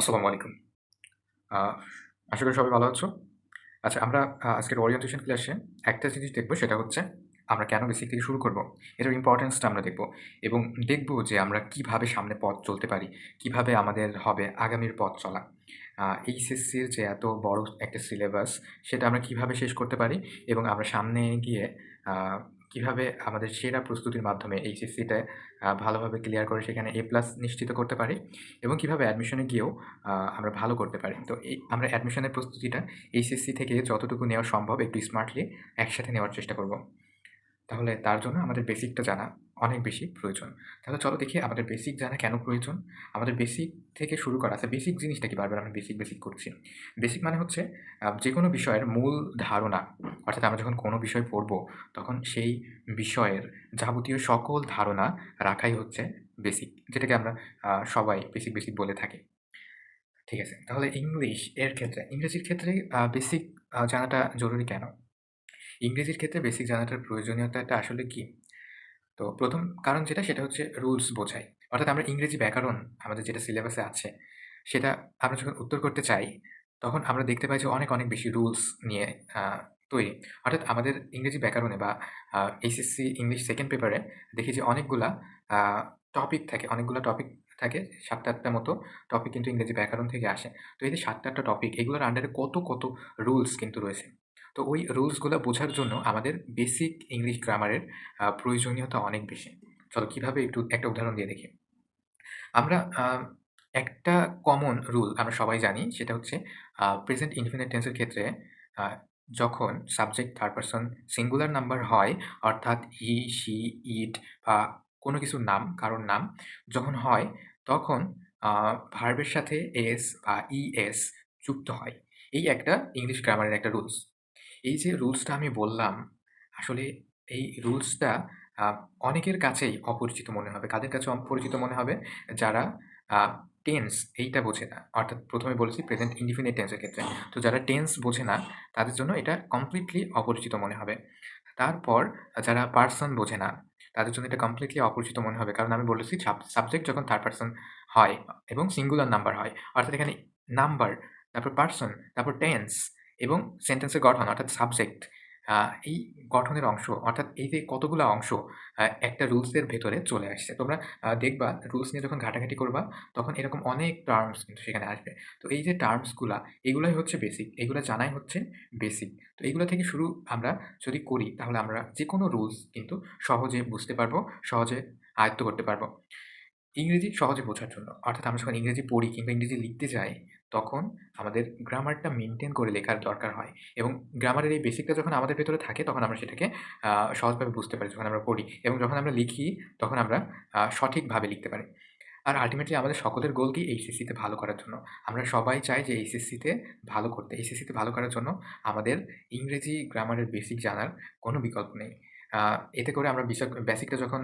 আসসালামু আলাইকুম। আ আশা করি সবাই ভালো আছো। আচ্ছা আমরা আজকের ওরিয়েন্টেশন ক্লাসে একটা জিনিস দেখব সেটা হচ্ছে আমরা কেন বেসিক থেকে শুরু করব? এটার ইম্পোর্টেন্সটা আমরা দেখব এবং দেখব যে আমরা কিভাবে সামনে পথ চলতে পারি। কিভাবে আমাদের হবে আগামীর পথ চলা। এইচএসসির যে এত বড় একটা সিলেবাস সেটা আমরা কিভাবে শেষ করতে পারি এবং আমরা সামনে গিয়ে আ কিভাবে আমাদের সেরা প্রস্তুতির মাধ্যমে এইচএসসিটা ভালোভাবে ক্লিয়ার করে সেখানে এ প্লাস নিশ্চিত করতে পারি এবং কিভাবে অ্যাডমিশনে গিয়েও আমরা ভালো করতে পারি। তো আমরা অ্যাডমিশনের প্রস্তুতিটা এইচএসসি থেকে যতটুকু নেওয়া সম্ভব একটু স্মার্টলি একসাথে নেওয়ার চেষ্টা করব। তাহলে তার জন্য আমাদের বেসিকটা জানা অনেক বেশি প্রয়োজন। তাহলে চলো দেখি আমাদের বেসিক জানা কেন প্রয়োজন? আমাদের বেসিক থেকে শুরু করা। আচ্ছা বেসিক জিনিসটা কি? বারবার আমরা বেসিক করছি। বেসিক মানে হচ্ছে যেকোনো বিষয়ের মূল ধারণা। অর্থাৎ আমরা যখন কোনো বিষয় পড়ব, তখন সেই বিষয়ের যাবতীয় সকল ধারণা রাখাই হচ্ছে বেসিক। যেটাকে আমরা সবাই বেসিক বলে থাকি। ঠিক আছে। তাহলে ইংরেজির ক্ষেত্রে বেসিক জানাটা জরুরি কেন? ইংরেজির ক্ষেত্রে বেসিক জানাটার প্রয়োজনীয়তাটা আসলে কি? তো ১ম কারণ যেটা সেটা হচ্ছে রুলস বোঝায়। অর্থাৎ আমরা ইংরেজি ব্যাকরণ আমাদের যেটা সিলেবাসে আছে, সেটা আমরা যখন উত্তর করতে চাই, তখন আমরা দেখতে পাই যে অনেক বেশি রুলস নিয়ে আ তৈরি। অর্থাৎ আমাদের ইংরেজি ব্যাকরণে বা এইচএসসি ইংলিশ 2nd পেপারে দেখি যে অনেকগুলা আ অনেকগুলা টপিক থাকে ৭টা ৮ টা মতো টপিক কিন্তু ইংরেজি ব্যাকরণ থেকে আসে। তো এই যে ৭টা ৮ টা টপিক এগুলোর আন্ডারে কত রুলস কিন্তু রয়েছে। তো ওই রুলসগুলা বোঝার জন্য আমাদের বেসিক ইংলিশ গ্রামারের প্রয়োজনীয়তা অনেক বেশি। চলো কিভাবে একটা উদাহরণ দিয়ে দেখি। আমরা একটা কমন রুল আমরা সবাই জানি সেটা হচ্ছে প্রেজেন্ট ইনডিফিনিট টেন্সের ক্ষেত্রে আ যখন subject third person singular number হয় অর্থাৎ হি, শি, ইট বা কোনো কিছুর নাম, কারোর নাম যখন হয় তখন আ ভার্বের সাথে এস বা ইএস যুক্ত হয়। এই একটা ইংলিশ গ্রামারের একটা রুলস। এই যে রুলসটা আমি বললাম, আসলে এই রুলসটা আ অনেকের কাছেই অপরিচিত মনে হবে। কাদের কাছে অপরিচিত মনে হবে? যারা আ টেন্স এইটা বোঝে না। অর্থাৎ ১ম এ বলেছি প্রেজেন্ট ইনডিফিনিট টেন্স এর ক্ষেত্রে। তো যারা টেন্স বোঝে না, তাদের জন্য এটা কমপ্লিটলি অপরিচিত মনে হবে। তারপর যারা পারসন বোঝে না, তাদের জন্য এটা কমপ্লিটলি অপরিচিত মনে হবে। কারণ আমি বলেছি সাবজেক্ট যখন থার্ড পারসন হয় এবং সিঙ্গুলার নাম্বার হয়। অর্থাৎ এখানে নাম্বার, তারপর পারসন, তারপর টেন্স এবং সেন্টেন্সের গঠন অর্থাৎ সাবজেক্ট আ এই গঠনের অংশ অর্থাৎ এই যে কতগুলা অংশ একটা রুলসের ভেতরে চলে আসছে। তোমরা দেখবা রুলস নিয়ে যখন ঘাটাঘাটি করবা তখন এরকম অনেক টার্মস কিন্তু সেখানে আসবে। তো এই যে টার্মসগুলা এগুলাই হচ্ছে বেসিক। এগুলা জানাই হচ্ছে বেসিক। তো এগুলা থেকে শুরু আমরা যদি করি তাহলে আমরা যেকোনো রুলস কিন্তু সহজে বুঝতে পারবো, সহজে আয়ত্ত করতে পারবো। ইংরেজি সহজে বোঝার জন্য। অর্থাৎ আমরা যখন ইংরেজি পড়ি কিংবা ইংরেজি লিখতে যাই, তখন আমাদের গ্রামারটা মেইনটেইন করে লেখার দরকার হয় এবং গ্রামারের এই বেসিকটা যখন আমাদের ভেতরে থাকে, তখন আমরা সেটাকে সহজভাবে বুঝতে পারি যখন আমরা পড়ি এবং যখন আমরা লিখি, তখন আমরা সঠিকভাবে লিখতে পারি। আর আল্টিমেটলি আমাদের সকলের গোল কি এইচএসসিতে ভালো করার জন্য। আমরা সবাই চাই যে এইচএসসিতে ভালো করতে। এইচএসসিতে ভালো করার জন্য আমাদের ইংরেজি গ্রামারের বেসিক জানার কোনো বিকল্প নেই। আ এতে করে আমরা বেসিকটা যখন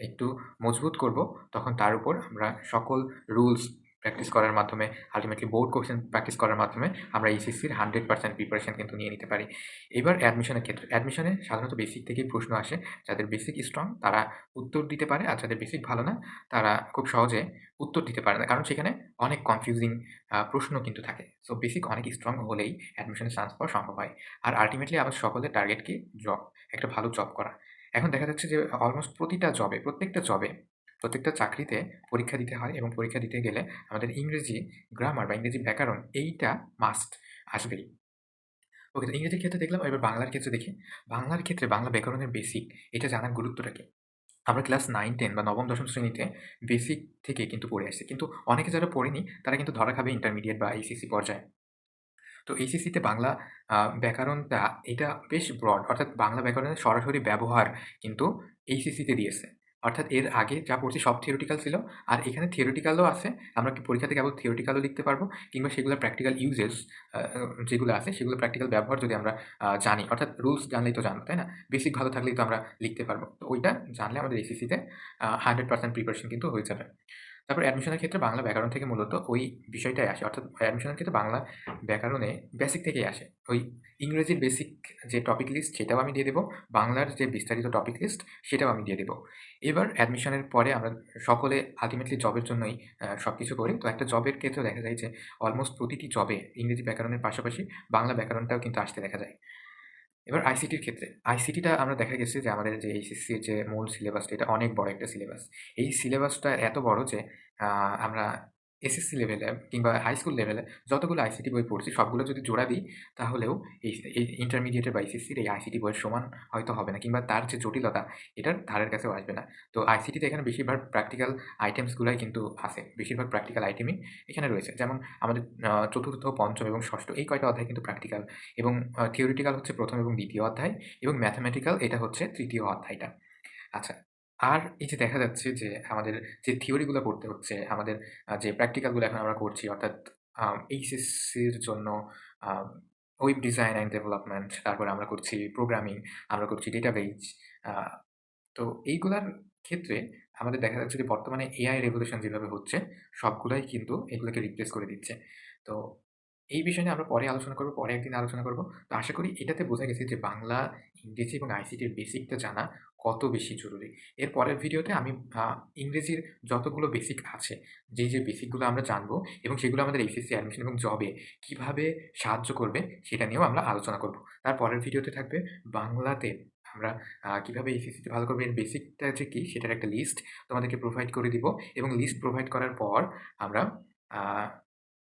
একটু মজবুত করব, তখন তার উপর আমরা সকল রুলস প্র্যাকটিস করার মাধ্যমে আল্টিমেটলি বোর্ড কোয়েশ্চেন প্র্যাকটিস করার মাধ্যমে আমরা এইচএসসির 100% প্রিপারেশন কিন্তু নিয়ে নিতে পারি। এবার অ্যাডমিশনের ক্ষেত্রে। অ্যাডমিশনে সাধারণত বেসিক থেকেই প্রশ্ন আসে। যাদের বেসিক স্ট্রং তারা উত্তর দিতে পারে। আর যাদের বেসিক ভালো না তারা খুব সহজে উত্তর দিতে পারে না। কারণ সেখানে অনেক কনফিউজিং প্রশ্ন কিন্তু থাকে। সো বেসিক অনেক স্ট্রং হলেই অ্যাডমিশনে চান্স পাওয়া সম্ভব হয়। আর আল্টিমেটলি আমাদের সকলের টার্গেট কি? জব। একটা ভালো জব করা। এখন দেখা যাচ্ছে যে অলমোস্ট প্রত্যেকটা চাকরিতে পরীক্ষা দিতে হয় এবং পরীক্ষা দিতে গেলে আমাদের ইংরেজি গ্রামার বা ইংরেজি ব্যাকরণ এইটা মাস্ট আসবেই। ওকে, তো ইংরেজির ক্ষেত্রে দেখলাম, এবার বাংলার ক্ষেত্রে দেখি। বাংলার ক্ষেত্রে বাংলা ব্যাকরণের বেসিক এটা জানার গুরুত্বটা কি? আমরা ক্লাস 9-10 বা নবম দশম শ্রেণীতে বেসিক থেকে কিন্তু পড়ে আসছি। কিন্তু অনেকে যারা পড়েনি তারা কিন্তু ধরা খাবে ইন্টারমিডিয়েট বা এইচএসসি পর্যায়ে। তো এইচএসসিতে বাংলা ব্যাকরণটা এটা বেশ ব্রড অর্থাৎ বাংলা ব্যাকরণের সরাসরি ব্যবহার কিন্তু এইচএসসিতে দিয়েছে। অর্থাৎ এর আগে যা পড়ছি সব থিওরিটিক্যাল ছিল। আর এখানে থিওরিটিক্যালও আছে। আমরা কি পরীক্ষাতে কেবল থিওরিটিক্যালও লিখতে পারবো কিংবা সেগুলোর প্র্যাকটিক্যাল ইউজেস আ আ যেগুলো আছে সেগুলো প্র্যাকটিক্যাল ব্যবহার যদি আমরা জানি অর্থাৎ রুলস জানলেই তো জানবো, তাই না? বেসিক ভালো থাকলেই তো আমরা লিখতে পারবো। তো ওইটা জানলে আমাদের এইচএসসিতে 100% প্রিপারেশন কিন্তু হয়ে যাবে। তারপর অ্যাডমিশনের ক্ষেত্রে বাংলা ব্যাকরণ থেকে মূলত ওই বিষয়টাই আসে। অর্থাৎ অ্যাডমিশনের ক্ষেত্রে বাংলা ব্যাকরণে বেসিক থেকেই আসে। ওই ইংরেজির বেসিক যে টপিক লিস্ট সেটাও আমি দিয়ে দেব। বাংলার যে বিস্তারিত টপিক লিস্ট সেটাও আমি দিয়ে দেব। এবার অ্যাডমিশনের পরে আমরা সকলে আল্টিমেটলি জবের জন্যই সবকিছু করি। তো একটা জবের ক্ষেত্রেও দেখা যায় যে অলমোস্ট প্রতিটি জবে ইংরেজি ব্যাকরণের পাশাপাশি বাংলা ব্যাকরণটাও কিন্তু আসতে দেখা যায়। এবার আইসিটির ক্ষেত্রে, আইসিটিটা আমরা দেখা গেছে যে আমাদের যে এইচএসসির যে মূল সিলেবাসটা এটা অনেক বড় একটা সিলেবাস। এই সিলেবাসটা এত বড় যে আমরা এসএসসি লেভেলে কিংবা হাই স্কুল লেভেলে যতগুলো আইসিটি বই পড়ছি সবগুলো যদি জোড়া দিই তাহলেও এই ইন্টারমিডিয়েটের বা এইচএসসির এই আইসিটি বইয়ের সমান হয়তো হবে না, কিংবা তার যে জটিলতা এটার ধারের কাছেও আসবে না। তো আইসিটিতে এখানে বেশিরভাগ প্র্যাকটিক্যাল আইটেমসগুলাই কিন্তু আছে। বেশিরভাগ প্র্যাকটিক্যাল আইটেমই এখানে রয়েছে। যেমন আমাদের চতুর্থ, পঞ্চম এবং ষষ্ঠ এই কয়টা অধ্যায় কিন্তু প্র্যাকটিক্যাল, এবং থিওরিটিক্যাল হচ্ছে ১ম এবং ২য় অধ্যায়, এবং ম্যাথমেটিক্যাল এটা হচ্ছে ৩য় অধ্যায়টা। আচ্ছা, আর এই যে দেখা যাচ্ছে যে আমাদের যে থিওরিগুলো পড়তে হচ্ছে, আমাদের যে প্র্যাকটিক্যালগুলো এখন আমরা করছি, অর্থাৎ এইচএসসির জন্য আ ওয়েব ডিজাইন অ্যান্ড ডেভেলপমেন্ট, তারপরে আমরা করছি প্রোগ্রামিং, আমরা করছি ডেটাবেজ। আ তো এইগুলার ক্ষেত্রে আমাদের দেখা যাচ্ছে যে বর্তমানে এআই রেভলিউশন যেভাবে হচ্ছে, সবগুলাই কিন্তু এগুলোকে রিপ্লেস করে দিচ্ছে। তো এই বিষয় নিয়ে আমরা পরে আলোচনা করব, পরে একদিন আলোচনা করব। তো আশা করি এটাতে বোঝা গেছে যে বাংলা, ইংরেজি এবং আইসিটির বেসিকটা জানা কত বেশি জরুরি। এর পরের ভিডিওতে আমি আ ইংরেজির যতগুলো বেসিক আছে, যে বেসিকগুলো আমরা জানবো এবং সেগুলো আমাদের এইচএসসি অ্যাডমিশন এবং জবে কিভাবে সাহায্য করবে সেটা নিয়েও আমরা আলোচনা করব। তার পরের ভিডিওতে থাকবে বাংলাতে আমরা কিভাবে এইচএসসিতে ভালো করব এর বেসিকটা যে কি সেটার একটা লিস্ট তোমাদেরকে প্রোভাইড করে দিব, এবং লিস্ট প্রোভাইড করার পর আমরা আ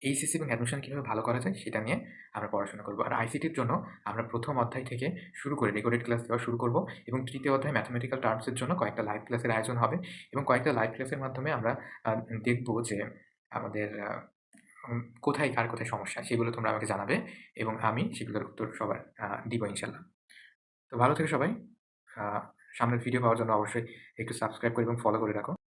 এইচএসসি এবং অ্যাডমিশন কিভাবে ভালো করা যায় সেটা নিয়ে আমরা পড়াশোনা করব। আর আইসিটির জন্য আমরা ১ম অধ্যায় থেকে শুরু করে রেকর্ডেড ক্লাস দেওয়া শুরু করব, এবং ৩য় অধ্যায় ম্যাথমেটিক্যাল টার্মসের জন্য কয়েকটা লাইভ ক্লাসের আয়োজন হবে, এবং কয়েকটা লাইভ ক্লাসের মাধ্যমে আমরা দেখব যে আমাদের কোথায় কার কোথায় সমস্যা সেগুলো তোমরা আমাকে জানাবে, এবং আমি সেগুলোর উত্তর সবার দিব ইনশাল্লাহ। তো ভালো থেকো সবাই। আ সামনের ভিডিও পাওয়ার জন্য অবশ্যই একটু সাবস্ক্রাইব করে এবং ফলো করে রাখো।